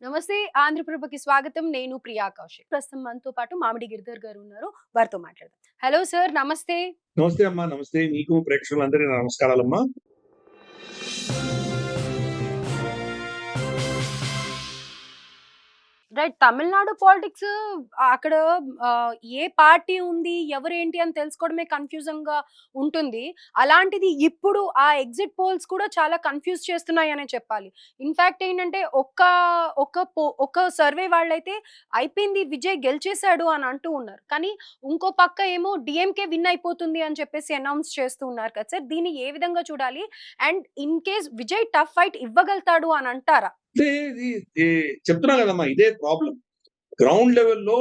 నమస్తే ఆంధ్రప్రభకి స్వాగతం. నేను ప్రియా కౌశిక్. ప్రస్తుతం మనతో పాటు మామిడి గిరిధర్ గారు ఉన్నారు. వారితో మాట్లాడదాం. హలో సార్, నమస్తే. నమస్తే అమ్మా. నమస్తే. నీకు ప్రేక్షకులందరికీ నా నమస్కారాలమ్మా. రైట్. తమిళనాడు పాలిటిక్స్ అక్కడ ఏ పార్టీ ఉంది, ఎవరేంటి అని తెలుసుకోవడమే కన్‌ఫ్యూజింగ్‌గా ఉంటుంది. అలాంటిది ఇప్పుడు ఆ ఎగ్జిట్ పోల్స్ కూడా చాలా కన్‌ఫ్యూజ్ చేస్తున్నాయనే చెప్పాలి. ఇన్‌ఫాక్ట్ ఏంటంటే ఒక సర్వే వాళ్ళైతే అయిపోయింది, విజయ్ గెలిచేసాడు అని అంటూ ఉన్నారు. కానీ ఇంకో పక్క ఏమో డీఎంకే విన్ అయిపోతుంది అని చెప్పేసి అనౌన్స్ చేస్తూ ఉన్నారు కదా సార్! దీన్ని ఏ విధంగా చూడాలి? And in case Vijay tough fight ఇవ్వగలుగుతాడు అని అంటారా? అంటే ఇది ఈ చెప్తున్నా గదమ్మా! ఇదే ప్రాబ్లమ్. గ్రౌండ్ లెవెల్‌లో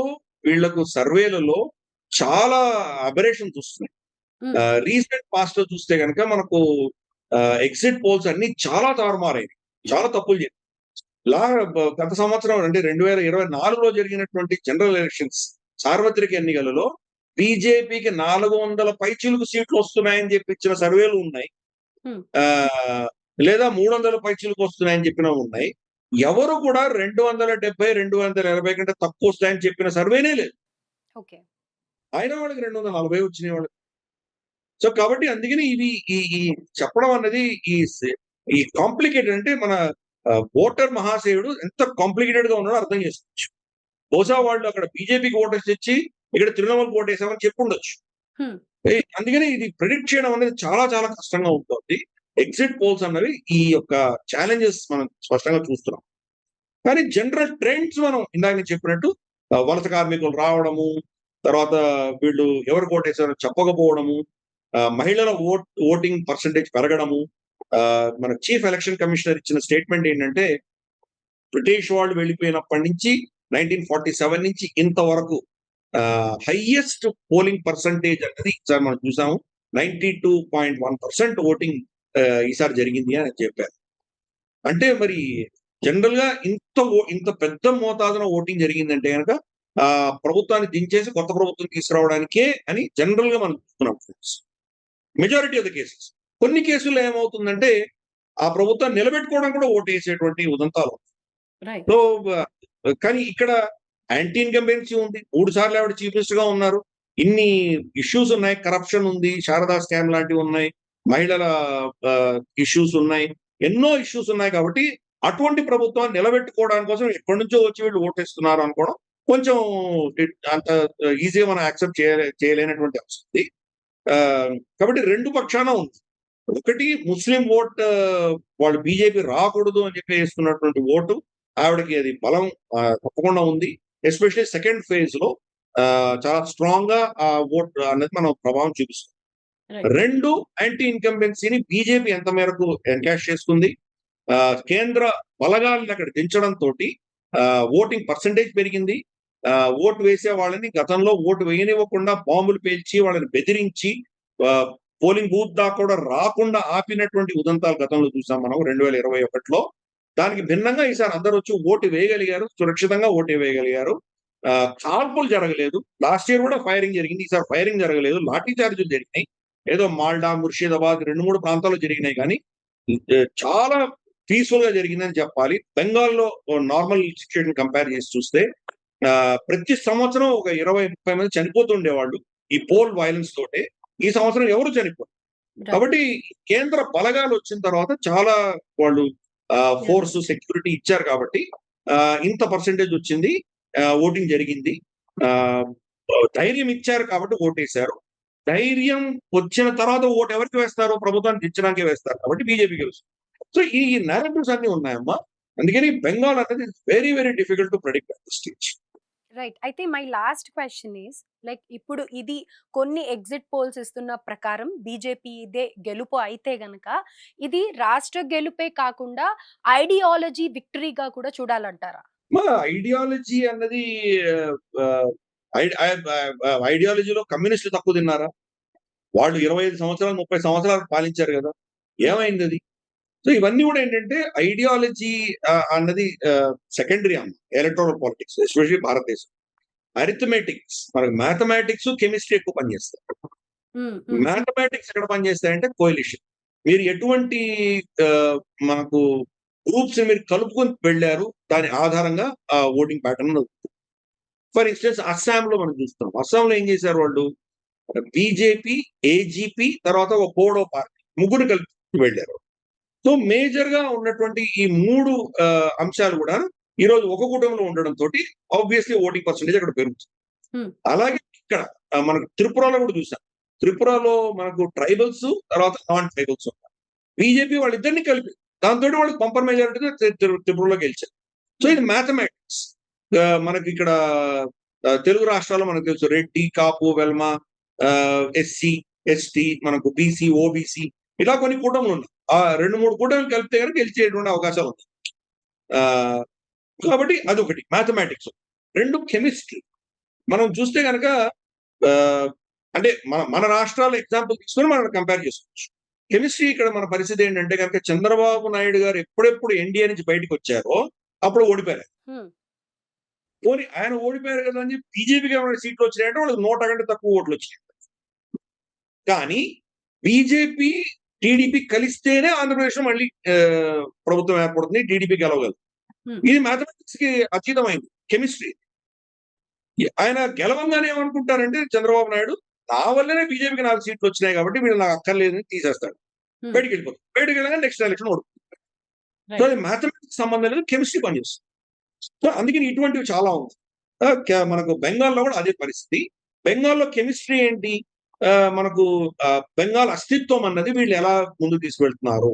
వీళ్ళకు సర్వేలలో చాలా అబరేషన్స్ వస్తున్నాయి. హ్మ్. రీసెంట్ పాస్ట్‌లో చూస్తే గనక మనకు ఎగ్జిట్ పోల్స్ అన్నీ చాలా తారుమారయినాయి. చాలా తప్పులు జరిగాయి. లా గత సంవత్సరం అంటే 2024లో జరిగినటువంటి జనరల్ ఎలక్షన్స్ సార్వత్రిక ఎన్నికలలో బీజేపీకి 400 పైచిలుకు సీట్లు వస్తున్నాయని జెప్పి ఇచ్చిన సర్వేలు ఉన్నాయి. హ్మ్. ఆహ్, లేదా 300 పైచిలుకు వస్తున్నాయని చెప్పినవున్నాయి. ఎవరు కూడా 270, 280 కంటే తక్కువొస్తాయని చెప్పిన సర్వేనే లేదు. ఓకే. అయినా వాళ్ళకి 240 వచ్చినాయి వాళ్ళకి. సో, కాబట్టి అందుకని ఇవి ఈ ఈ చెప్పడం అన్నది ఈ కాంప్లికేటెడ్ అంటే మన ఓటర్ మహాశయుడు ఎంత కాంప్లికేటెడ్‌గా ఉన్నాడో అర్థం చేసుకోవచ్చు. బహుశా వాళ్ళు అక్కడ బీజేపీకి ఓటేసి తెచ్చి, ఇక్కడ తృణమూల్‌కి ఓటేసామని చెప్పుండొచ్చు. హ్మ్. అందుకని ఇది ప్రిడిక్ట్ చేయడం అనేది చాలా చాలా కష్టంగా ఉంటుంది. ఎగ్జిట్ పోల్స్ అన్నవి ఈ యొక్క ఛాలెంజెస్ మనం స్పష్టంగా చూస్తున్నాం. కానీ జనరల్ ట్రెండ్స్ మనం ఇందాక నేను చెప్పినట్టు వలస కార్మికులు రావడము, తర్వాత వీళ్ళు ఎవరికి ఓటేసారో చెప్పకపోవడము, మహిళల ఓటింగ్ పర్సెంటేజ్ పెరగడము, మన చీఫ్ ఎలక్షన్ కమిషనర్ ఇచ్చిన స్టేట్మెంట్ ఏంటంటే, బ్రిటిష్ వాళ్ళు వెళ్ళిపోయినప్పటి నుంచి 1947 నుంచి ఇంతవరకు హైయెస్ట్ పోలింగ్ పర్సెంటేజ్ అన్నది ఈసారి మనం చూసాము. 92.1% ఓటింగ్ ఈసారి జరిగింది అని చెప్పారు. అంటే మరి జనరల్‌గా ఇంత పెద్ద మోతాదున ఓటింగ్ జరిగిందంటే గనక ప్రభుత్వాన్ని దించేసి కొత్త ప్రభుత్వం తీసుకురావడానికే అని జనరల్‌గా మనం చూస్తున్నాం friends. Majority of the cases. కొన్ని కేసుల్లో ఏమవుతుందంటే, ఆ ప్రభుత్వాన్ని నిలబెట్టుకోవడం కూడా ఓటేసేటువంటి ఉదంతాలు. రైట్. సో, కానీ ఇక్కడ యాంటీ ఇన్కంబెన్సీ ఉంది. 3 సార్లు ఆవిడ చీఫ్ మినిస్టర్‌గా ఉన్నారు. ఇన్ని ఇష్యూస్ ఉన్నాయి. కరప్షన్ ఉంది. శారదా స్కామ్ లాంటివున్నాయి. మహిళల ఇష్యూస్ ఉన్నాయి. ఎన్నో ఇష్యూస్ ఉన్నాయి కాబట్టి, అటువంటి ప్రభుత్వాన్ని నిలబెట్టుకోవడం కోసం ఎక్కడి నుంచో వచ్చి వీళ్ళు ఓటేస్తున్నారు అనుకోవడం కొంచెం అంత ఈజీగా మనం యాక్సెప్ట్ చేయలేనటువంటి పరిస్థితి. కాబట్టి 2 పక్షాన ఉంది. ఒకటి ముస్లిం వాళ్ళు బీజేపీ రాకూడదు అని చెప్పి ఏస్తున్నటువంటి ఓటు ఆవిడకి అది బలం తప్పకుండా ఉంది. ఎస్పెషల్లీ సెకండ్ ఫేజ్‌లో చాలా స్ట్రాంగ్‌గా ఆ ఓట్ అనేది మనం ప్రభావం చూపిస్తుంది. రైట్. 2 యాంటీ ఇన్కంబెన్సీని బీజేపీ ఎంత మేరకు ఎన్‌కాష్ చేసుకుంది. కేంద్ర బలగాల్ని అక్కడ దించడంతోటి ఓటింగ్ పర్సెంటేజ్ పెరిగింది. ఓటు వేసే వాళ్ళని గతంలో ఓటు వేయనివ్వకుండా బాంబులు పేల్చి, వాళ్ళని బెదిరించి ఆహ్, పోలింగ్ బూత్ దాకా కూడా రాకుండా ఆపినటువంటి ఉదంతాలు గతంలో చూసాం మనం 2021లో. దానికి భిన్నంగా ఈసారి అందరొచ్చి ఓటు వేయగలిగారు. సురక్షితంగా ఓటు వేయగలిగారు. కాల్పులు జరగలేదు. లాస్ట్ ఇయర్ కూడా ఫైరింగ్ జరిగింది. ఈసారి ఫైరింగ్ జరగలేదు. లాఠీ చార్జ్‌లు జరిగినాయి. ఏదో మాల్డా, ముర్షిదాబాద్ 2, 3 ప్రాంతాల్లో జరిగినాయి గానీ, చాలా పీస్‌ఫుల్‌గా జరిగిందని చెప్పాలి. బెంగాల్‌లో నార్మల్ సిట్యుయేషన్ కంపేర్ చేసి చూస్తే ప్రతి సంవత్సరం ఒక 20, 30 మంది చనిపోతుండేవాళ్ళు. ఈ పోల్ వయలెన్స్ తోటే. ఈ సంవత్సరం ఎవరు చనిపోలేదు. రైట్. కాబట్టి కేంద్ర బలగాలొచ్చిన తర్వాత చాలా వాళ్ళు యాహ్! ఫోర్స్, సెక్యూరిటీ ఇచ్చారు కాబట్టి ఇంత పర్సెంటేజ్ వచ్చింది. ఓటింగ్ జరిగింది. ఆహ్, ధైర్యం ఇచ్చారు కాబట్టి ఓటేసారు. ధైర్యం వచ్చిన తర్వాత ఓటు ఎవరికి వేస్తారు? ప్రభుత్వాన్ని దించడానికే వేస్తారు. కాబట్టి బీజేపీ గెలుస్తుంది. సో, ఈ నేరేటివ్స్ అన్నీ ఉన్నాయమ్మా. అందుకని బెంగాల్ అనేది very, very difficult to predict at this stage. Right. అయితే my last question is like ఇప్పుడు ఇది కొన్ని ఎగ్జిట్ పోల్స్ ఇస్తున్న ప్రకారం బీజేపీ ఇదే గెలుపు అయితే గనక, ఇది రాష్ట్ర గెలుపే కాకుండా ఐడియాలజీ విక్టరీగా కూడా చూడాలంటారా? మా ఐడియాలజీ అన్నది ఆహ్, ఐడియాలజీలో కమ్యూనిస్టులు తక్కువ తిన్నారా? వాళ్ళు 25 సంవత్సరాలు, 30 సంవత్సరాలు పాలించారు గదా! హ్మ్. ఏమైందది? సో, ఇవన్నీ గూడా ఏంటంటే ఐడియాలజీ అన్నది సెకండరీ అమ్మ. ఎలక్టోరల్ పాలిటిక్స్ ఎస్పెషల్లీ భారతదేశం. అరిథమెటిక్స్ మనకు మ్యాథమెటిక్స్, కెమిస్ట్రీ ఎక్కువ పనిచేస్తాయి. హ్మ్. హ్మ్. మ్యాథమెటిక్స్ ఎక్కడ పనిచేస్తాయంటే కోఎలిషన్. మీరు ఎటువంటి ఆహ్, మనకు గ్రూప్స్ మీరు కలుపుకొని వెళ్ళారు. దాని ఆధారంగా ఆ ఓటింగ్ ప్యాటర్న్. ఫర్ ఇన్స్టెన్స్ అస్సాంలో మనం చూస్తున్నాం. అస్సాంలో ఏం చేశారు వాళ్ళు? బీజేపీ, ఏజీపీ తర్వాత ఒక బోడో పార్టీ ముగ్గురు కలిపి వెళ్ళారు. సో మేజర్ గా ఉన్నటువంటి ఈ 3 అంశాలు కూడా ఈరోజు ఒక కుటుంబంలో ఉండడం తోటి ఆబ్వియస్లీ ఓటింగ్ పర్సెంటేజ్ అక్కడ పెరుగుతుంది. హ్మ్. అలాగే ఇక్కడ మనకు త్రిపురలో కూడా చూసాం. త్రిపురలో మనకు ట్రైబల్స్ తర్వాత నాన్ ట్రైబల్స్ ఉన్నారు. బీజేపీ వాళ్ళిద్దరిని కలిపి దాంతోటి వాళ్ళకి బంపర్ మెజారిటీగా త్రిపురలో గెలిచారు. సో ఇది మ్యాథమెటిక్స్. మనకి ఇక్కడ తెలుగు రాష్ట్రాల్లో మనకు తెలుసు రెడ్డి, కాపు, వెల్మ, ఎస్సీ, ఎస్టీ, మనకు బీసీ, ఓబీసీ ఇలా కొన్ని కూటములు ఉన్నాయి. ఆ 2-3 కూటములు కలిపితే కనుక గెలిచేటువంటి అవకాశాలు ఉన్నాయి. కాబట్టి అదొకటి మ్యాథమెటిక్స్. 2 కెమిస్ట్రీ. మనం చూస్తే కనుక అంటే మన రాష్ట్రాల ఎగ్జాంపుల్ తీసుకొని మనం కంపేర్ చేసుకోవచ్చు. కెమిస్ట్రీ ఇక్కడ మన పరిస్థితి ఏంటంటే కనుక చంద్రబాబు నాయుడు గారు ఎప్పుడెప్పుడు ఎన్డీఏ నుంచి బయటకు వచ్చారో అప్పుడు ఓడిపోయారు. పోనీ ఆయన ఓడిపోయారు కదా అని చెప్పి బీజేపీకి ఏమైనా సీట్లు వచ్చినాయంటే వాళ్ళకి 100 కంటే తక్కువ ఓట్లు వచ్చినాయి. కానీ బీజేపీ, టీడీపీ కలిస్తేనే ఆంధ్రప్రదేశ్ లో మళ్ళీ ప్రభుత్వం ఏర్పడుతుంది, టీడీపీ గెలవగలదు. ఇది మ్యాథమెటిక్స్ కి అతీతమైంది కెమిస్ట్రీ. ఆయన గెలవంగానే ఏమనుకుంటారంటే చంద్రబాబు నాయుడు నా వల్లనే బీజేపీకి 4 సీట్లు వచ్చినాయి కాబట్టి వీళ్ళు నాకు అక్కర్లేదని తీసేస్తాడు. బయటికి వెళ్ళిపోతాడు. బయటికి వెళ్ళగానే నెక్స్ట్ ఎలక్షన్ ఓడిపోతుంది. సో అది మ్యాథమెటిక్స్ సంబంధం లేదు, కెమిస్ట్రీ పనిచేస్తుంది. సో అందుకని ఇటువంటివి చాలా ఉంది. మనకు బెంగాల్లో కూడా అదే పరిస్థితి. బెంగాల్లో కెమిస్ట్రీ ఏంటి? మనకు బెంగాల్ అస్తిత్వం అన్నది వీళ్ళు ఎలా ముందుకు తీసుకెళ్తున్నారు?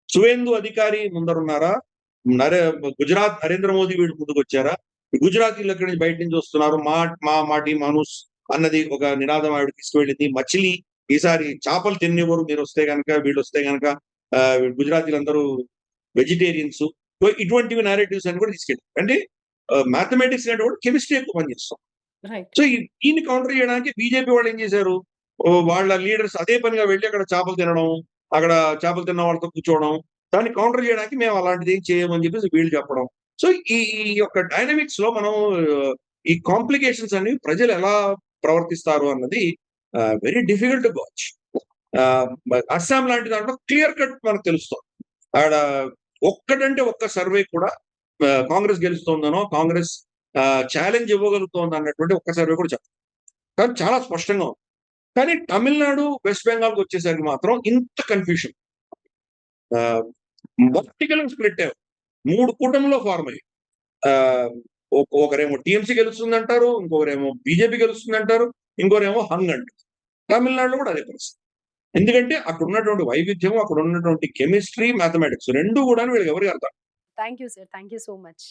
సువేందు అధికారి ముందరున్నారా? గుజరాత్ నరేంద్ర మోదీ వీళ్ళు ముందుకు వచ్చారా? గుజరాతీలు ఎక్కడి నుంచి బయట నుంచి వస్తున్నారు. మాటి మానుస్ అన్నది ఒక నినాదం ఆవిడ తీసుకువెళ్ళింది. మచిలీ ఈసారి చేపలు తినేవారు మీరు వస్తే కనుక, వీళ్ళు వస్తే కనుక గుజరాతీలందరూ వెజిటేరియన్స్. ఇటువంటివి నేరేటివ్స్ అని కూడా తీసుకెళ్ళారు. అంటే మ్యాథమెటిక్స్ అంటే కూడా కెమిస్ట్రీ ఎక్కువ పనిచేస్తాం. సో దీన్ని కౌంటర్ చేయడానికి బీజేపీ వాళ్ళు ఏం చేశారు? వాళ్ళ లీడర్స్ అదే పనిగా వెళ్ళి అక్కడ చేపలు తినడం, అక్కడ చేపలు తిన్న వాళ్ళతో కూర్చోవడం, దాన్ని కౌంటర్ చేయడానికి మేము అలాంటిది ఏం చేయమని చెప్పేసి వీళ్ళు చెప్పడం. సో ఈ యొక్క డైనమిక్స్ లో మనం ఈ కాంప్లికేషన్స్ అనేవి ప్రజలు ఎలా ప్రవర్తిస్తారు అన్నది very difficult to watch. Assam లాంటి దాంట్లో క్లియర్ కట్ మనకు తెలుస్తుంది. ఆడ ఒక్కటంటే ఒక్క సర్వే కూడా కాంగ్రెస్ గెలుస్తోందనో, కాంగ్రెస్ ఛాలెంజ్ ఇవ్వగలుగుతోంది అన్నటువంటి ఒక్క సర్వే కూడా చెప్పారు. కానీ చాలా స్పష్టంగా ఉంది. కానీ తమిళనాడు, వెస్ట్ బెంగాల్కి వచ్చేసరికి మాత్రం ఇంత కన్ఫ్యూషన్. వర్టికల్ స్ప్లిట్ అయ్యారు. 3 కూటమిలో ఫార్మ్ అయ్యి ఒకరేమో టీఎంసీ గెలుస్తుంది అంటారు, ఇంకొకరేమో బీజేపీ గెలుస్తుంది అంటారు, ఇంకోరేమో హంగ్ అంటారు. తమిళనాడులో కూడా అదే పరిస్థితి. ఎందుకంటే అక్కడ ఉన్నటువంటి వైవిధ్యం, అక్కడ ఉన్నటువంటి కెమిస్ట్రీ, మ్యాథమెటిక్స్ 2 కూడా వీళ్ళకి ఎవరికి అర్థం. Thank you sir. Thank you so much.